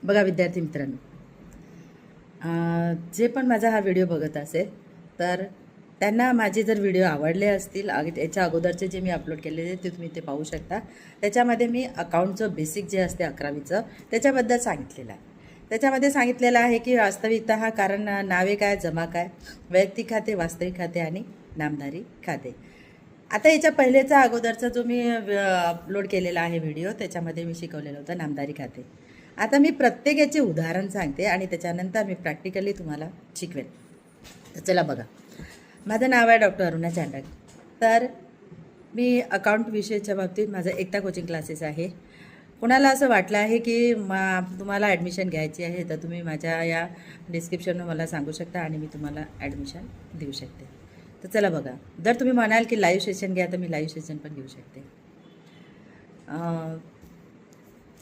बघा विद्यार्थी मित्रांनो, जे पण माझा हा व्हिडिओ बघत असेल तर त्यांना माझे जर व्हिडिओ आवडले असतील, याच्या अगोदरचे जे मी अपलोड केलेले ते तुम्ही ते पाहू शकता. त्याच्यामध्ये मी अकाउंटचं बेसिक जे असते 11वीचं त्याच्याबद्दल सांगितलेलं आहे. त्याच्यामध्ये सांगितलेलं आहे की वास्तविकता हा कारण नावे काय, जमा काय, वैयक्तिक खाते, वास्तविक खाते आणि नामधारी खाते. आता याच्या पहिलेचा अगोदरचा जो मी अपलोड केलेला आहे व्हिडिओ त्याच्यामध्ये मी शिकवलेलं होतं नामधारी खाते. आता मी प्रत्येक याचे उदाहरण सांगते आणि त्याच्यानंतर मी प्रॅक्टिकली तुम्हाला शिकवेन. तर चला बघा, माझं नाव आहे डॉक्टर अरुणा चांडक. तर मी अकाउंट विषयाच्या बाबतीत माझं एकता कोचिंग क्लासेस आहे. कुणाला असं वाटलं आहे की तुम्हाला ॲडमिशन घ्यायची आहे तर तुम्ही माझ्या या डिस्क्रिप्शनवर मला सांगू शकता आणि मी तुम्हाला ॲडमिशन देऊ शकते. तर चला बघा, जर तुम्ही म्हणाल की लाईव्ह सेशन घ्या तर मी लाईव्ह सेशन पण घेऊ शकते.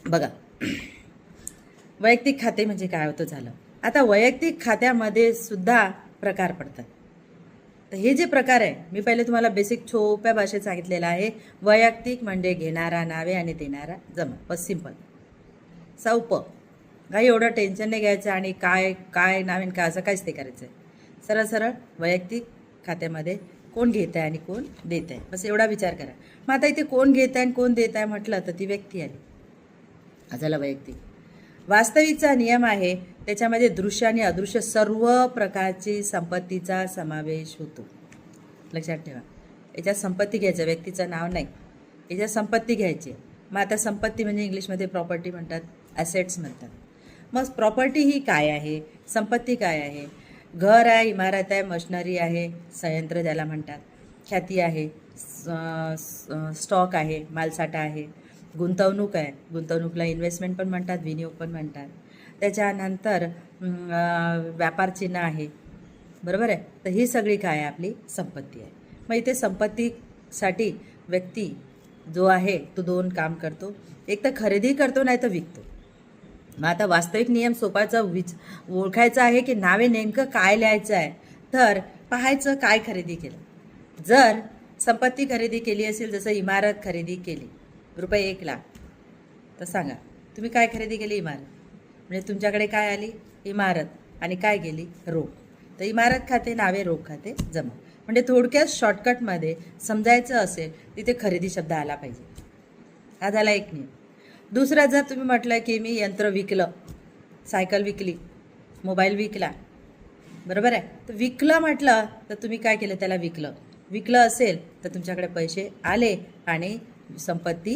बघा, वैयक्तिक खाते म्हणजे काय होतं झालं. आता वैयक्तिक खात्यामध्ये सुद्धा प्रकार पडतात. तर हे जे प्रकार आहे मी पहिले तुम्हाला बेसिक सोप्या भाषेत सांगितलेलं आहे. वैयक्तिक म्हणजे घेणारा नावे आणि देणारा जमा. बस सिंपल, सोपं, काही एवढं टेन्शन नाही घ्यायचं आणि काय काय नावेन काय असं काहीच ते करायचं आहे. सरळ सरळ वैयक्तिक खात्यामध्ये कोण घेत आहे आणि कोण देत आहे, बस एवढा विचार करा. मग आता इथे कोण घेत आहे आणि कोण देत आहे म्हटलं तर ती व्यक्ती आली. झालं वैयक्तिक. वास्तविकचा नियम आहे त्याच्यामध्ये दृश्य आणि अदृश्य सर्व प्रकारची संपत्तीचा समावेश होतो. लक्षात ठेवा, याच्यात संपत्ती घ्यायचं, व्यक्तीचं नाव नाही. याच्यात संपत्ती घ्यायची. मग आता संपत्ती म्हणजे इंग्लिशमध्ये प्रॉपर्टी म्हणतात, ॲसेट्स म्हणतात. मग प्रॉपर्टी ही काय आहे, संपत्ती काय आहे? घर आहे, इमारत आहे, मशिनरी आहे, संयंत्र ज्याला म्हणतात, ख्याती आहे, स्टॉक आहे, मालसाठा आहे, गुंतवणूक आहे, गुंतवणूकला इन्व्हेस्टमेंट पण म्हणतात, विनियोग पण म्हणतात. त्याच्यानंतर व्यापार चिन्ह आहे, बरोबर आहे. तर ही सगळी काय आहे, आपली संपत्ती आहे. मग इथे संपत्तीसाठी व्यक्ती जो आहे तो दोन काम करतो, एक तर खरेदी करतो नाही तर विकतो. मग आता वास्तविक नियम सोपाचं ओळखायचं आहे की नावे नेमकं काय लिहायचं आहे. तर पाहायचं काय खरेदी केलं. जर संपत्ती खरेदी केली असेल, जसं इमारत खरेदी केली रुपये 1 लाख, तर सांगा तुम्ही काय खरेदी केली? इमारत. म्हणजे तुमच्याकडे काय आली? इमारत. आणि काय गेली? रोख. तर इमारत खाते नावे, रोख खाते जमा. म्हणजे थोडक्यात शॉर्टकटमध्ये समजायचं असेल तिथे खरेदी शब्द आला पाहिजे. हा झाला एक नियम. दुसरा, जर तुम्ही म्हटलं की मी यंत्र विकलं, सायकल विकली, मोबाईल विकला, बरोबर आहे. तर विकलं म्हटलं तर तुम्ही काय केलं? त्याला विकलं. विकलं असेल तर तुमच्याकडे पैसे आले आणि संपत्ती